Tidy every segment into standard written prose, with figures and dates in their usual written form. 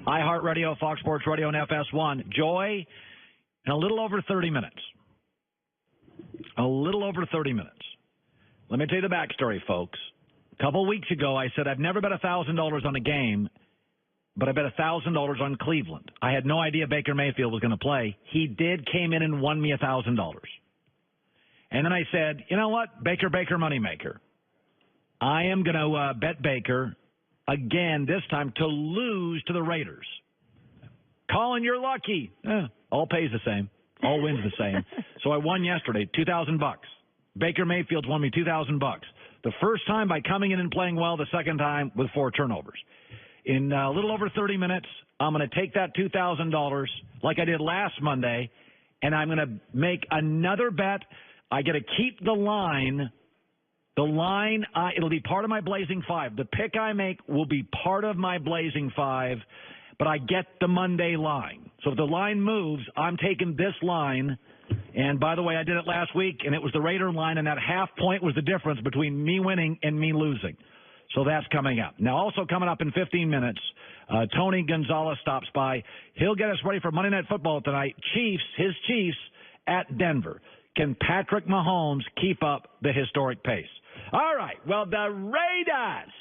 iHeartRadio, Fox Sports Radio, and FS1. Joy in a little over 30 minutes. A little over 30 minutes. Let me tell you the backstory, folks. A couple weeks ago, I said I've never bet $1,000 on a game, but I bet $1,000 on Cleveland. I had no idea Baker Mayfield was going to play. He came in and won me $1,000. And then I said, you know what? Baker, moneymaker. I am going to bet Baker again, this time to lose to the Raiders. Colin, you're lucky. All pays the same. All wins the same. So I won yesterday, $2,000. Baker Mayfield's won me $2,000. The first time by coming in and playing well, the second time with 4 turnovers. In a little over 30 minutes, I'm going to take that $2,000 like I did last Monday, and I'm going to make another bet. I get to keep the line. The line, it'll be part of my Blazing 5. The pick I make will be part of my Blazing 5, but I get the Monday line. So if the line moves, I'm taking this line. And by the way, I did it last week, and it was the Raider line, and that half point was the difference between me winning and me losing. So that's coming up. Now, also coming up in 15 minutes, Tony Gonzalez stops by. He'll get us ready for Monday Night Football tonight. His Chiefs at Denver. Can Patrick Mahomes keep up the historic pace? All right. Well, the Raiders.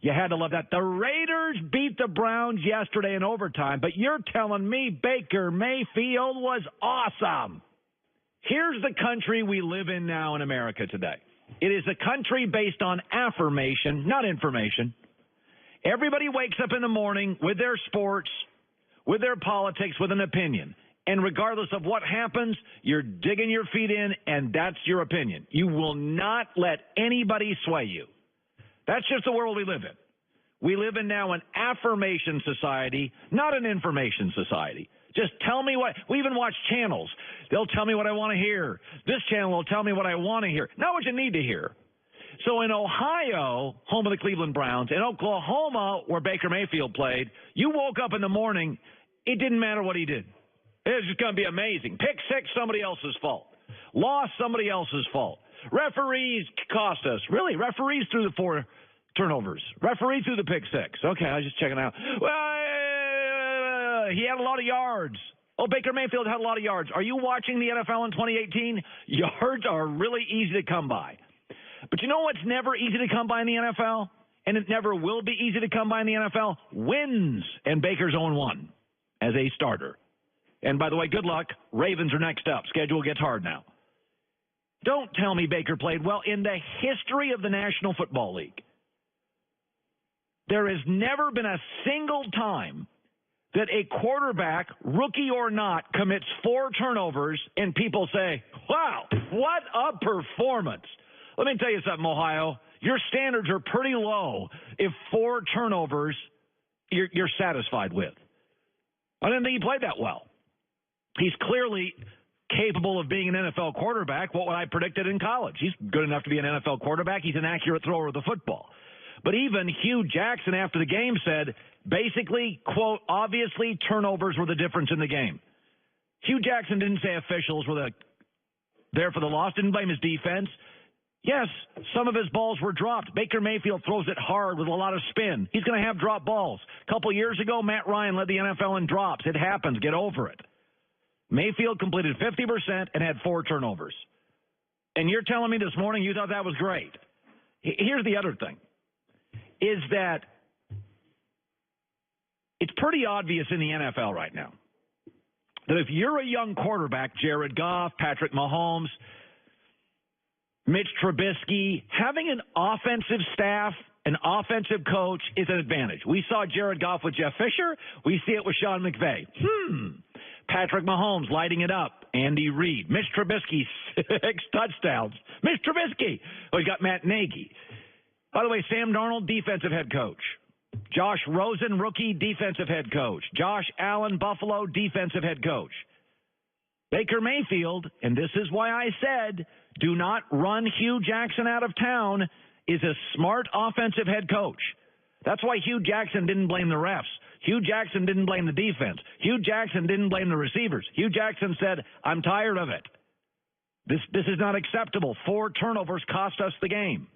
You had to love that. The Raiders beat the Browns yesterday in overtime, but you're telling me Baker Mayfield was awesome. Here's the country we live in now in America today. It is a country based on affirmation, not information. Everybody wakes up in the morning with their sports, with their politics, with an opinion. And regardless of what happens, you're digging your feet in, and that's your opinion. You will not let anybody sway you. That's just the world we live in. We live in now an affirmation society, not an information society. Just tell me what. We even watch channels. They'll tell me what I want to hear. This channel will tell me what I want to hear, not what you need to hear. So in Ohio, home of the Cleveland Browns, in Oklahoma, where Baker Mayfield played, you woke up in the morning, it didn't matter what he did. It was just going to be amazing. Pick six, somebody else's fault. Loss, somebody else's fault. Referees cost us. Really, referees threw the 4 turnovers. Referee threw the pick six. Okay, I was just checking out. Well, he had a lot of yards. Oh, Baker Mayfield had a lot of yards. Are you watching the NFL in 2018? Yards are really easy to come by. But you know what's never easy to come by in the NFL? And it never will be easy to come by in the NFL? Wins. And Baker's 0-1 as a starter. And by the way, good luck. Ravens are next up. Schedule gets hard now. Don't tell me Baker played well. In the history of the National Football League, there has never been a single time that a quarterback, rookie or not, commits 4 turnovers and people say, wow, what a performance. Let me tell you something, Ohio. Your standards are pretty low if 4 turnovers you're satisfied with. I didn't think he played that well. He's clearly capable of being an NFL quarterback. What would I predicted in college? He's good enough to be an NFL quarterback. He's an accurate thrower of the football. But even Hugh Jackson after the game said, basically, quote, obviously turnovers were the difference in the game. Hugh Jackson didn't say officials were there for the loss, didn't blame his defense. Yes, some of his balls were dropped. Baker Mayfield throws it hard with a lot of spin. He's going to have drop balls. A couple years ago, Matt Ryan led the NFL in drops. It happens. Get over it. Mayfield completed 50% and had 4 turnovers. And you're telling me this morning you thought that was great. Here's the other thing, is that it's pretty obvious in the NFL right now that if you're a young quarterback, Jared Goff, Patrick Mahomes, Mitch Trubisky, having an offensive staff, an offensive coach is an advantage. We saw Jared Goff with Jeff Fisher. We see it with Sean McVay. Patrick Mahomes lighting it up. Andy Reid. Mitch Trubisky, 6 touchdowns. Mitch Trubisky. Oh, he got Matt Nagy. By the way, Sam Darnold, defensive head coach. Josh Rosen, rookie, defensive head coach. Josh Allen, Buffalo, defensive head coach. Baker Mayfield, and this is why I said, do not run Hugh Jackson out of town, is a smart offensive head coach. That's why Hugh Jackson didn't blame the refs. Hugh Jackson didn't blame the defense. Hugh Jackson didn't blame the receivers. Hugh Jackson said, I'm tired of it. This is not acceptable. 4 turnovers cost us the game.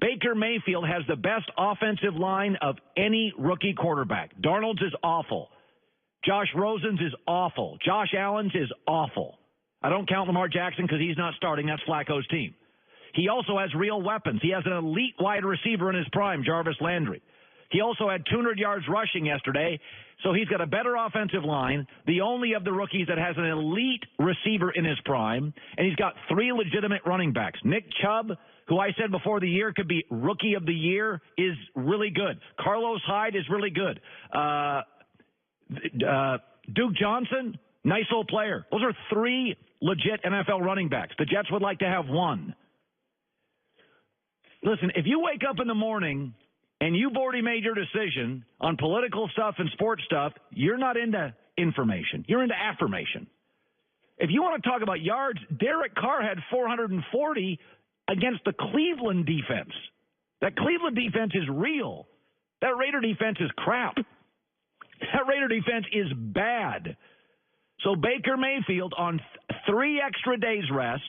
Baker Mayfield has the best offensive line of any rookie quarterback. Darnold's is awful. Josh Rosen's is awful. Josh Allen's is awful. I don't count Lamar Jackson because he's not starting. That's Flacco's team. He also has real weapons. He has an elite wide receiver in his prime, Jarvis Landry. He also had 200 yards rushing yesterday, so he's got a better offensive line, the only of the rookies that has an elite receiver in his prime, and he's got 3 legitimate running backs. Nick Chubb, who I said before the year could be rookie of the year, is really good. Carlos Hyde is really good. Duke Johnson, nice little player. Those are 3 legit NFL running backs. The Jets would like to have 1. Listen, if you wake up in the morning and you've already made your decision on political stuff and sports stuff, you're not into information. You're into affirmation. If you want to talk about yards, Derek Carr had 440 against the Cleveland defense. That Cleveland defense is real. That Raider defense is crap. That Raider defense is bad. So Baker Mayfield, on 3 extra days rest,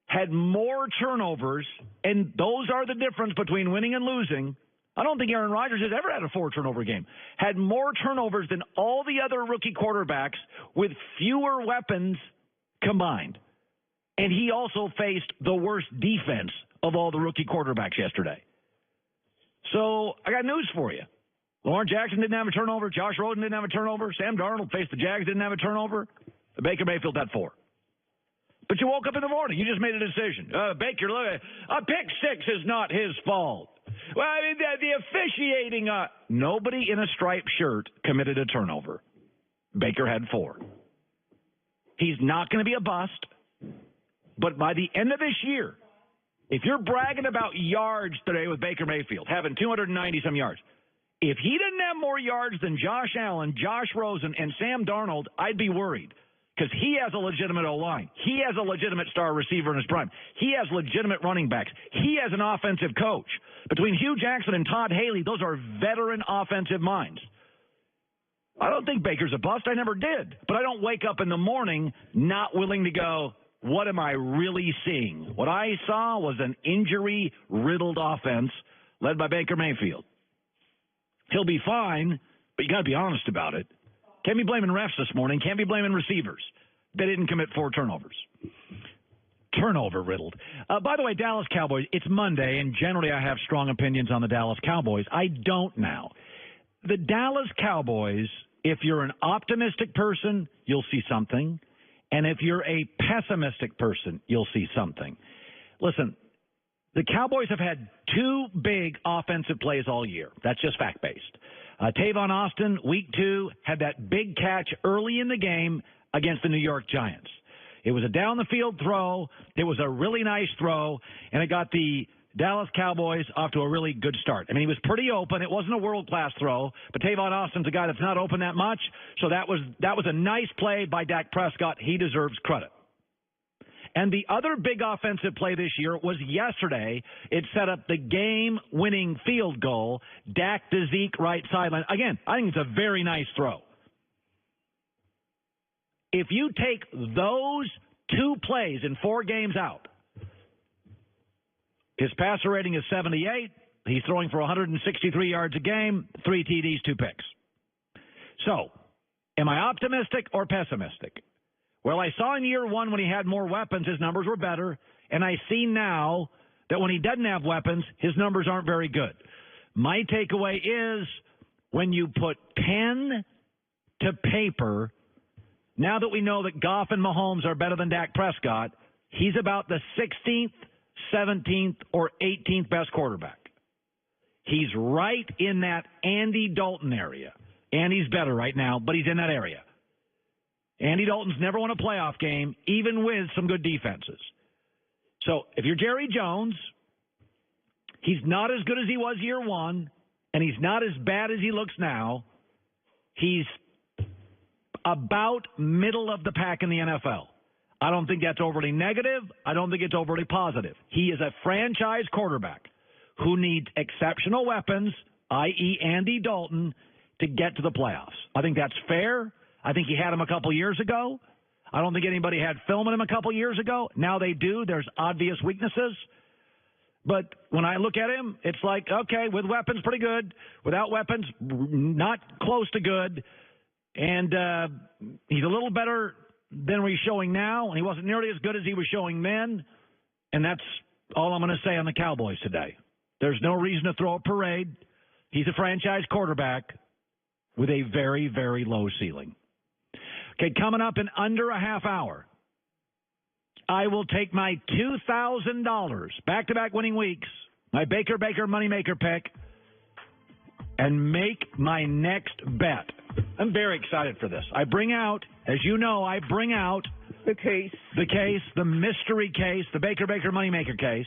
had more turnovers, and those are the difference between winning and losing. I don't think Aaron Rodgers has ever had a 4-turnover game. Had more turnovers than all the other rookie quarterbacks with fewer weapons combined. And he also faced the worst defense of all the rookie quarterbacks yesterday. So I got news for you. Lamar Jackson didn't have a turnover. Josh Rosen didn't have a turnover. Sam Darnold faced the Jags, didn't have a turnover. Baker Mayfield had 4. But you woke up in the morning. You just made a decision. Baker, look, a pick 6 is not his fault. Well, I mean, the officiating, nobody in a striped shirt committed a turnover. Baker had 4. He's not going to be a bust. But by the end of this year, if you're bragging about yards today with Baker Mayfield, having 290-some yards, if he didn't have more yards than Josh Allen, Josh Rosen, and Sam Darnold, I'd be worried. Because he has a legitimate O-line. He has a legitimate star receiver in his prime. He has legitimate running backs. He has an offensive coach. Between Hugh Jackson and Todd Haley, those are veteran offensive minds. I don't think Baker's a bust. I never did. But I don't wake up in the morning not willing to go, what am I really seeing? What I saw was an injury-riddled offense led by Baker Mayfield. He'll be fine, but you got to be honest about it. Can't be blaming refs this morning. Can't be blaming receivers. They didn't commit 4 turnovers. Turnover-riddled. By the way, Dallas Cowboys, it's Monday, and generally I have strong opinions on the Dallas Cowboys. I don't now. The Dallas Cowboys, if you're an optimistic person, you'll see something. And if you're a pessimistic person, you'll see something. Listen, the Cowboys have had 2 big offensive plays all year. That's just fact-based. Tavon Austin, week 2, had that big catch early in the game against the New York Giants. It was a down-the-field throw. It was a really nice throw, and it got the Dallas Cowboys off to a really good start. I mean, he was pretty open. It wasn't a world-class throw, but Tavon Austin's a guy that's not open that much, so that was a nice play by Dak Prescott. He deserves credit. And the other big offensive play this year was yesterday. It set up the game-winning field goal. Dak to Zeke, right sideline. Again, I think it's a very nice throw. If you take those 2 plays in 4 games out, his passer rating is 78. He's throwing for 163 yards a game, 3 TDs, 2 picks. So, am I optimistic or pessimistic? Well, I saw in year 1 when he had more weapons, his numbers were better. And I see now that when he doesn't have weapons, his numbers aren't very good. My takeaway is when you put pen to paper, now that we know that Goff and Mahomes are better than Dak Prescott, he's about the 16th, 17th, or 18th best quarterback. He's right in that Andy Dalton area. Andy's better right now, but he's in that area. Andy Dalton's never won a playoff game, even with some good defenses. So if you're Jerry Jones, he's not as good as he was year 1, and he's not as bad as he looks now. He's about middle of the pack in the NFL. I don't think that's overly negative. I don't think it's overly positive. He is a franchise quarterback who needs exceptional weapons, i.e. Andy Dalton, to get to the playoffs. I think that's fair. I think he had him a couple years ago. I don't think anybody had film on him a couple years ago. Now they do. There's obvious weaknesses. But when I look at him, it's like, okay, with weapons, pretty good. Without weapons, not close to good. And he's a little better than he's showing now, and he wasn't nearly as good as he was showing then. And that's all I'm going to say on the Cowboys today. There's no reason to throw a parade. He's a franchise quarterback with a very, very low ceiling. Okay, coming up in under a half hour, I will take my $2,000 back-to-back winning weeks, my Baker Moneymaker pick, and make my next bet. I'm very excited for this. I bring out, as you know, the case, the mystery case, the Baker Moneymaker case,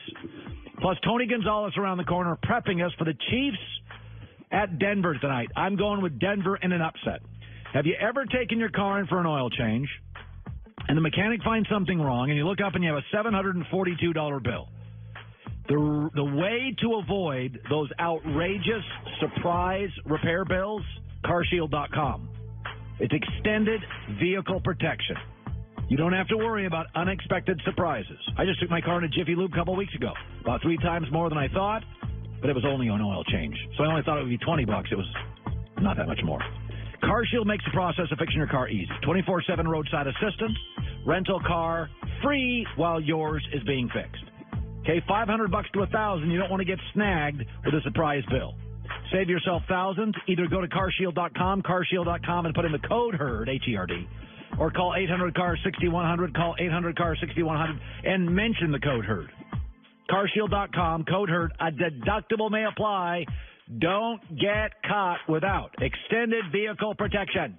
plus Tony Gonzalez around the corner prepping us for the Chiefs at Denver tonight. I'm going with Denver in an upset. Have you ever taken your car in for an oil change, and the mechanic finds something wrong, and you look up and you have a $742 bill? The way to avoid those outrageous surprise repair bills, carshield.com. It's extended vehicle protection. You don't have to worry about unexpected surprises. I just took my car in a Jiffy Lube a couple weeks ago. About 3 times more than I thought, but it was only an oil change. So I only thought it would be $20. It was not that much more. CarShield makes the process of fixing your car easy. 24/7 roadside assistance, rental car, free while yours is being fixed. Okay, $500 to $1,000. You don't want to get snagged with a surprise bill. Save yourself thousands. Either go to carshield.com, and put in the code HERD, H-E-R-D, or call 800-CAR-6100, call 800-CAR-6100, and mention the code HERD. carshield.com, code HERD. A deductible may apply. Don't get caught without extended vehicle protection.